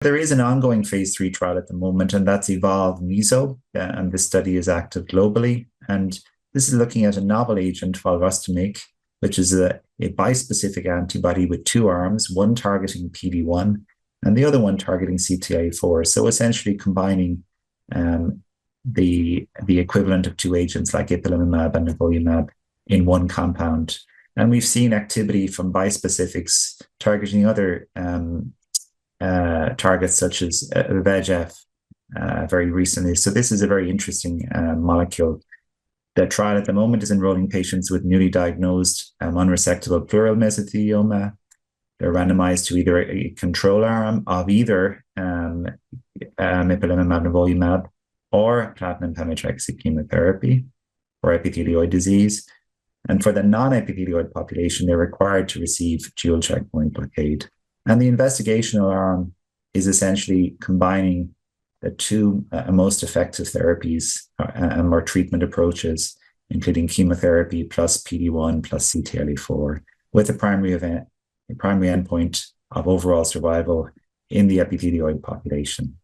There is an ongoing phase 3 trial at the moment, and that's Evolve Meso, and this study is active globally. And this is looking at a novel agent, volrustomig, which is a bispecific antibody with two arms, one targeting PD-1 and the other one targeting CTLA-4. So essentially combining the equivalent of two agents like ipilimumab and nivolumab in one compound. And we've seen activity from bispecifics targeting other targets such as VEGF very recently. So this is a very interesting molecule. The trial at the moment is enrolling patients with newly diagnosed unresectable pleural mesothelioma. They're randomized to either a control arm of either ipilimumab, nivolumab, or platinum pemetrexed chemotherapy for epithelioid disease. And for the non-epithelioid population, they're required to receive dual checkpoint blockade. And the investigational arm is essentially combining the two most effective therapies or treatment approaches, including chemotherapy plus PD-1 plus CTLA-4, with a primary endpoint of overall survival in the epithelioid population.